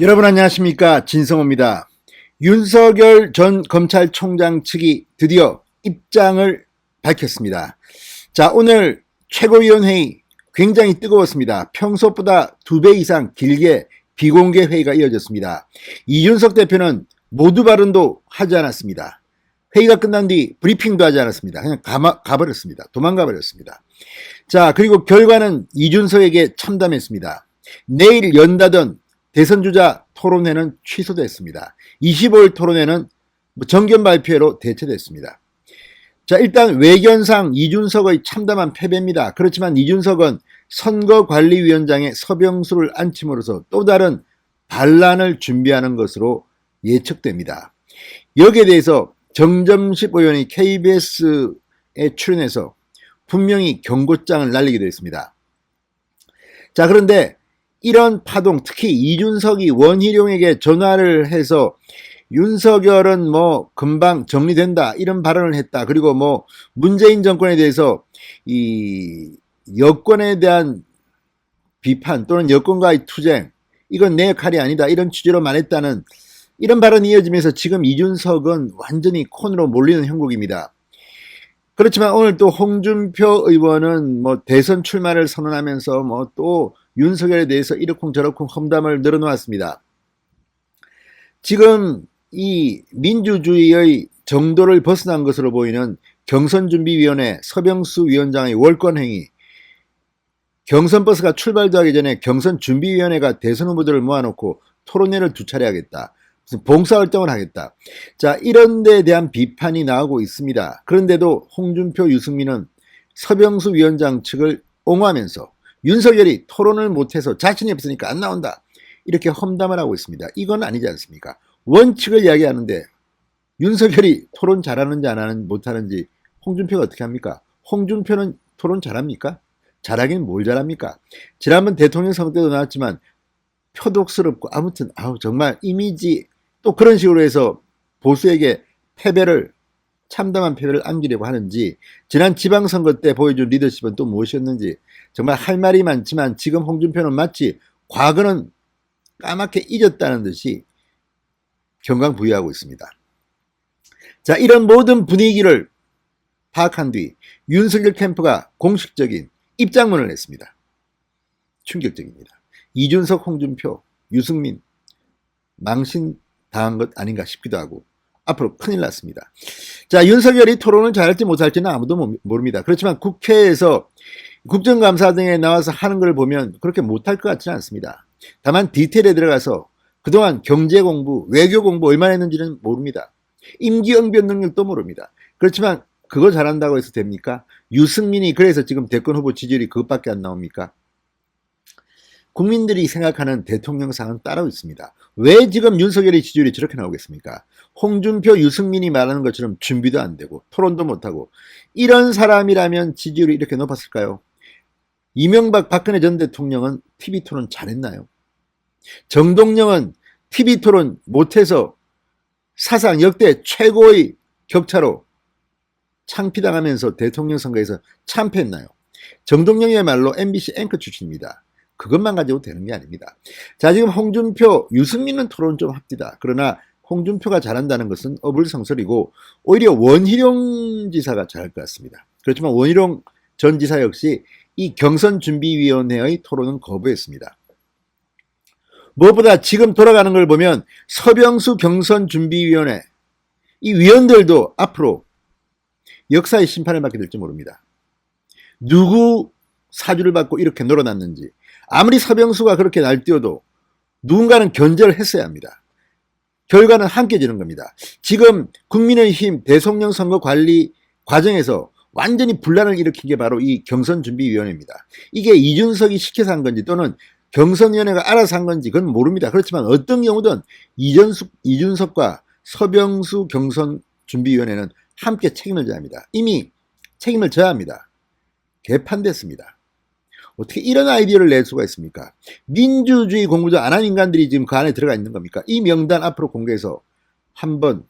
여러분 안녕하십니까, 진성호입니다. 윤석열 전 검찰총장 측이 드디어 입장을 밝혔습니다. 자, 오늘 최고위원회의 굉장히 뜨거웠습니다. 평소보다 2배 이상 길게 비공개 회의가 이어졌습니다. 이준석 대표는 모두 발언도 하지 않았습니다. 회의가 끝난 뒤 브리핑도 하지 않았습니다. 그냥 가버렸습니다. 도망가 버렸습니다. 자, 그리고 결과는 이준석에게 참담했습니다. 내일 연다던 대선주자 토론회는 취소됐습니다. 25일 토론회는 정견 발표로 대체됐습니다. 자, 일단 외견상 이준석의 참담한 패배입니다. 그렇지만 이준석은 선거관리위원장에 서병수를 앉힘으로써 또 다른 반란을 준비하는 것으로 예측됩니다. 여기에 대해서 정점식 의원이 KBS에 출연해서 분명히 경고장을 날리기도 했습니다. 자, 그런데 이런 파동, 특히 이준석이 원희룡에게 전화를 해서 윤석열은 금방 정리된다 이런 발언을 했다. 그리고 문재인 정권에 대해서 이 여권에 대한 비판 또는 여권과의 투쟁, 이건 내 역할이 아니다 이런 취지로 말했다는 이런 발언이 이어지면서 지금 이준석은 완전히 콘으로 몰리는 형국입니다. 그렇지만 오늘 또 홍준표 의원은 대선 출마를 선언하면서 또 윤석열에 대해서 이러쿵저러쿵 험담을 늘어놓았습니다. 지금 이 민주주의의 정도를 벗어난 것으로 보이는 경선준비위원회 서병수 위원장의 월권행위, 경선버스가 출발도 하기 전에 경선준비위원회가 대선 후보들을 모아놓고 토론회를 2차례 하겠다, 무슨 봉사활동을 하겠다, 자, 이런 데에 대한 비판이 나오고 있습니다. 그런데도 홍준표, 유승민은 서병수 위원장 측을 옹호하면서 윤석열이 토론을 못해서 자신이 없으니까 안 나온다 이렇게 험담을 하고 있습니다. 이건 아니지 않습니까? 원칙을 이야기하는데 윤석열이 토론 잘하는지 안 하는지 못하는지 홍준표가 어떻게 합니까? 홍준표는 토론 잘합니까? 잘하긴 뭘 잘합니까? 지난번 대통령 선거 때도 나왔지만 표독스럽고 아무튼 정말 이미지, 또 그런 식으로 해서 보수에게 참담한 패배를 안기려고 하는지, 지난 지방선거 때 보여준 리더십은 또 무엇이었는지 정말 할 말이 많지만 지금 홍준표는 마치 과거는 까맣게 잊었다는 듯이 경강부회하고 있습니다. 자, 이런 모든 분위기를 파악한 뒤 윤석열 캠프가 공식적인 입장문을 냈습니다. 충격적입니다. 이준석, 홍준표, 유승민 망신당한 것 아닌가 싶기도 하고 앞으로 큰일 났습니다. 자, 윤석열이 토론을 잘할지 못할지는 아무도 모릅니다. 그렇지만 국회에서 국정감사 등에 나와서 하는 걸 보면 그렇게 못할 것 같지는 않습니다. 다만 디테일에 들어가서 그동안 경제 공부, 외교 공부 얼마나 했는지는 모릅니다. 임기응변 능력도 모릅니다. 그렇지만 그거 잘한다고 해서 됩니까? 유승민이 그래서 지금 대권 후보 지지율이 그것밖에 안 나옵니까? 국민들이 생각하는 대통령상은 따로 있습니다. 왜 지금 윤석열의 지지율이 저렇게 나오겠습니까? 홍준표, 유승민이 말하는 것처럼 준비도 안 되고 토론도 못하고 이런 사람이라면 지지율이 이렇게 높았을까요? 이명박, 박근혜 전 대통령은 TV토론 잘했나요? 정동영은 TV토론 못해서 사상 역대 최고의 격차로 창피당하면서 대통령 선거에서 참패했나요? 정동영이야말로 MBC 앵커 출신입니다. 그것만 가지고 되는 게 아닙니다. 자, 지금 홍준표, 유승민은 토론 좀 합디다. 그러나 홍준표가 잘한다는 것은 어불성설이고 오히려 원희룡 지사가 잘할 것 같습니다. 그렇지만 원희룡 전 지사 역시 이 경선준비위원회의 토론은 거부했습니다. 무엇보다 지금 돌아가는 걸 보면 서병수 경선준비위원회, 이 위원들도 앞으로 역사의 심판을 받게 될지 모릅니다. 누구 사주를 받고 이렇게 놀아났는지, 아무리 서병수가 그렇게 날뛰어도 누군가는 견제를 했어야 합니다. 결과는 함께 지는 겁니다. 지금 국민의힘 대통령 선거 관리 과정에서 완전히 분란을 일으킨 게 바로 이 경선준비위원회입니다. 이게 이준석이 시켜서 한 건지 또는 경선위원회가 알아서 한 건지 그건 모릅니다. 그렇지만 어떤 경우든 이준석과 서병수 경선준비위원회는 함께 책임을 져야 합니다. 이미 책임을 져야 합니다. 개판됐습니다. 어떻게 이런 아이디어를 낼 수가 있습니까? 민주주의 공부도 안 한 인간들이 지금 그 안에 들어가 있는 겁니까? 이 명단 앞으로 공개해서 한번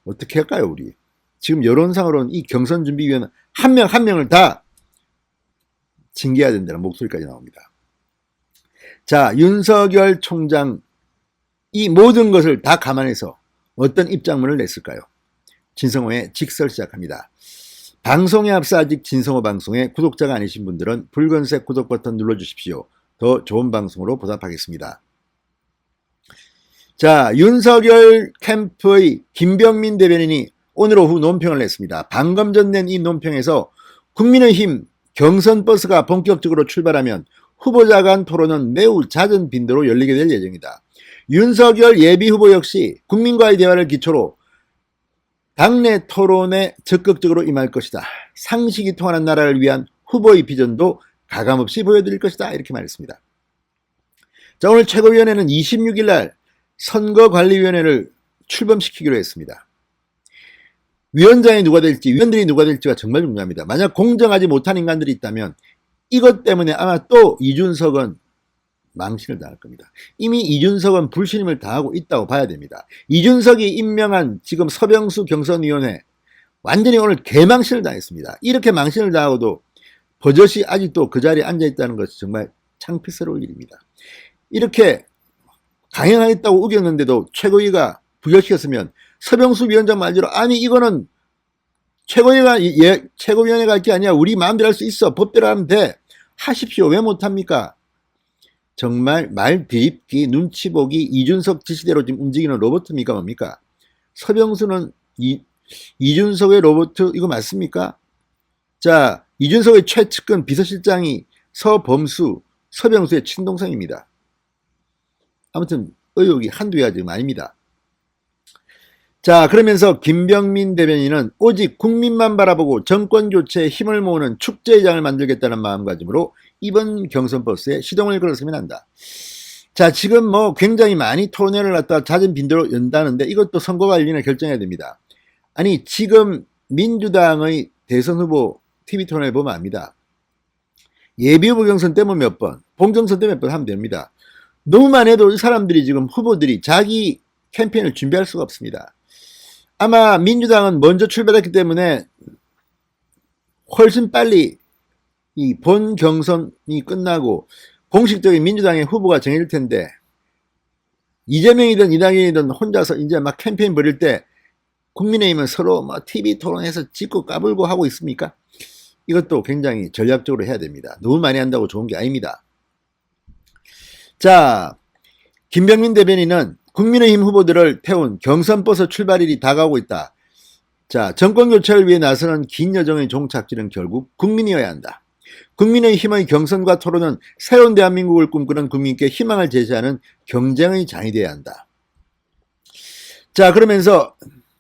어떻게 할까요, 우리? 지금 여론상으로는 이 경선준비위원 한 명 한 명을 다 징계해야 된다는 목소리까지 나옵니다. 자, 윤석열 총장 이 모든 것을 다 감안해서 어떤 입장문을 냈을까요? 진성호의 직설 시작합니다. 방송에 앞서 아직 진성호 방송에 구독자가 아니신 분들은 붉은색 구독 버튼 눌러주십시오. 더 좋은 방송으로 보답하겠습니다. 자, 윤석열 캠프의 김병민 대변인이 오늘 오후 논평을 냈습니다. 방금 전 낸 이 논평에서 국민의힘 경선버스가 본격적으로 출발하면 후보자 간 토론은 매우 잦은 빈도로 열리게 될 예정이다. 윤석열 예비후보 역시 국민과의 대화를 기초로 당내 토론에 적극적으로 임할 것이다. 상식이 통하는 나라를 위한 후보의 비전도 가감없이 보여드릴 것이다. 이렇게 말했습니다. 자, 오늘 최고위원회는 26일 날 선거관리위원회를 출범시키기로 했습니다. 위원장이 누가 될지, 위원들이 누가 될지가 정말 중요합니다. 만약 공정하지 못한 인간들이 있다면 이것 때문에 아마 또 이준석은 망신을 당할 겁니다. 이미 이준석은 불신임을 당하고 있다고 봐야 됩니다. 이준석이 임명한 지금 서병수 경선위원회 완전히 오늘 개망신을 당했습니다. 이렇게 망신을 당하고도 버젓이 아직도 그 자리에 앉아있다는 것이 정말 창피스러울 일입니다. 이렇게 강행하겠다고 우겼는데도 최고위가 부결시켰으면 서병수 위원장 말대로 아니 이거는 최고위원회가 할 게 아니야. 우리 마음대로 할 수 있어. 법대로 하면 돼. 하십시오. 왜 못합니까? 정말 말 뒤집기, 눈치 보기, 이준석 지시대로 지금 움직이는 로봇입니까? 뭡니까? 서병수는 이준석의 로봇, 이거 맞습니까? 자, 이준석의 최측근 비서실장이 서범수, 서병수의 친동생입니다. 아무튼 의혹이 한두 개가 지금 아닙니다. 자, 그러면서 김병민 대변인은 오직 국민만 바라보고 정권교체에 힘을 모으는 축제장을 만들겠다는 마음가짐으로 이번 경선버스에 시동을 걸었으면 한다. 자, 지금 뭐 굉장히 많이 토론회를 갖다가 잦은 빈도로 연다는데 이것도 선거관리위원회 결정해야 됩니다. 아니, 지금 민주당의 대선 후보 TV 토론회 보면 압니다. 예비후보 경선 때면 몇 번, 본경선 때 몇 번 하면 됩니다. 너무만 해도 이 사람들이 지금 후보들이 자기 캠페인을 준비할 수가 없습니다. 아마 민주당은 먼저 출발했기 때문에 훨씬 빨리 이 본 경선이 끝나고 공식적인 민주당의 후보가 정해질 텐데 이재명이든 이낙연이든 혼자서 이제 막 캠페인 벌일 때 국민의힘은 서로 뭐 TV 토론해서 짚고 까불고 하고 있습니까? 이것도 굉장히 전략적으로 해야 됩니다. 너무 많이 한다고 좋은 게 아닙니다. 자, 김병민 대변인은 국민의힘 후보들을 태운 경선버스 출발일이 다가오고 있다. 자, 정권교체를 위해 나서는 긴 여정의 종착지는 결국 국민이어야 한다. 국민의힘의 경선과 토론은 새로운 대한민국을 꿈꾸는 국민께 희망을 제시하는 경쟁의 장이 되어야 한다. 자, 그러면서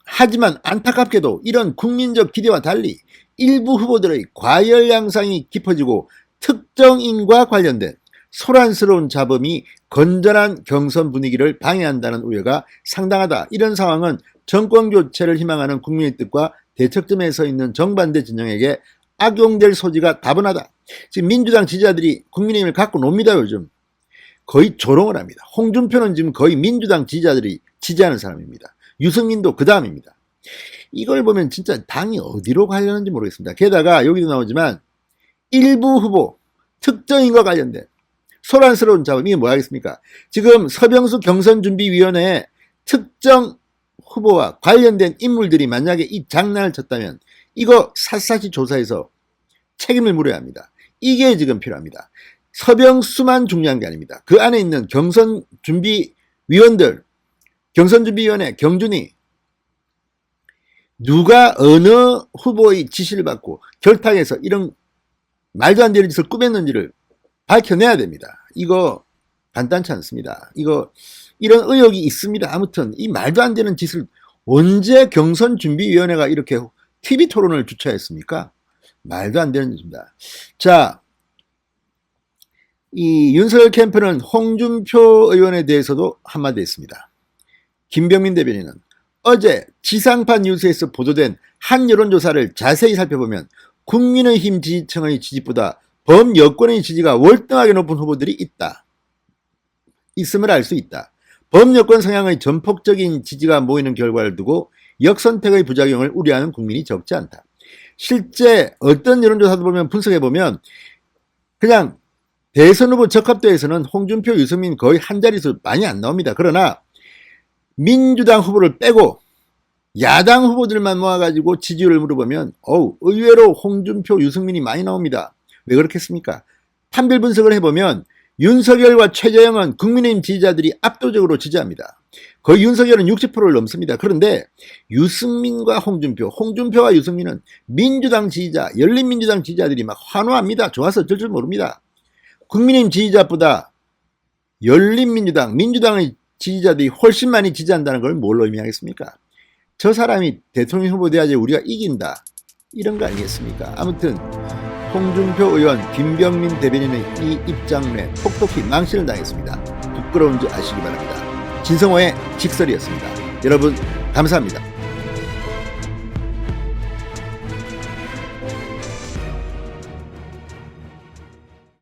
하지만 안타깝게도 이런 국민적 기대와 달리 일부 후보들의 과열 양상이 깊어지고 특정인과 관련된 소란스러운 잡음이 건전한 경선 분위기를 방해한다는 우려가 상당하다. 이런 상황은 정권교체를 희망하는 국민의 뜻과 대척점에 서 있는 정반대 진영에게 악용될 소지가 다분하다. 지금 민주당 지지자들이 국민의힘을 갖고 놉니다. 요즘 거의 조롱을 합니다. 홍준표는 지금 거의 민주당 지지자들이 지지하는 사람입니다. 유승민도 그 다음입니다. 이걸 보면 진짜 당이 어디로 가려는지 모르겠습니다. 게다가 여기도 나오지만 일부 후보 특정인과 관련된 소란스러운 잡음, 이게 뭐하겠습니까? 지금 서병수 경선준비위원회에 특정 후보와 관련된 인물들이 만약에 이 장난을 쳤다면 이거 샅샅이 조사해서 책임을 물어야 합니다. 이게 지금 필요합니다. 서병수만 중요한 게 아닙니다. 그 안에 있는 경선준비위원들, 경선준비위원회, 경준이 누가 어느 후보의 지시를 받고 결탁해서 이런 말도 안 되는 짓을 꾸몄는지를 밝혀내야 됩니다. 이거 간단치 않습니다. 이런 의혹이 있습니다. 아무튼 이 말도 안 되는 짓을 언제 경선준비위원회가 이렇게 TV 토론을 주최했습니까? 말도 안 되는 짓입니다. 자, 이 윤석열 캠프는 홍준표 의원에 대해서도 한마디 했습니다. 김병민 대변인은 어제 지상파 뉴스에서 보도된 한 여론조사를 자세히 살펴보면 국민의힘 지지층의 지지보다 범여권의 지지가 월등하게 높은 후보들이 있음을 알 수 있다. 범여권 성향의 전폭적인 지지가 모이는 결과를 두고 역선택의 부작용을 우려하는 국민이 적지 않다. 실제 어떤 여론조사도 보면 분석해보면 그냥 대선 후보 적합도에서는 홍준표, 유승민 거의 한 자릿수 많이 안 나옵니다. 그러나 민주당 후보를 빼고 야당 후보들만 모아가지고 지지율을 물어보면 의외로 홍준표, 유승민이 많이 나옵니다. 왜 그렇겠습니까? 판별 분석을 해보면 윤석열과 최재형은 국민의힘 지지자들이 압도적으로 지지합니다. 거의 윤석열은 60%를 넘습니다. 그런데 유승민과 홍준표와 유승민은 민주당 지지자, 열린민주당 지지자들이 막 환호합니다. 좋아서 어쩔 줄 모릅니다. 국민의힘 지지자보다 열린민주당, 민주당의 지지자들이 훨씬 많이 지지한다는 걸 뭘로 의미하겠습니까? 저 사람이 대통령 후보 돼야지 우리가 이긴다, 이런 거 아니겠습니까? 아무튼 홍준표 의원, 김병민 대변인의 이 입장에 톡톡히 망신을 당했습니다. 부끄러운 줄 아시기 바랍니다. 진성호의 직설이었습니다. 여러분 감사합니다.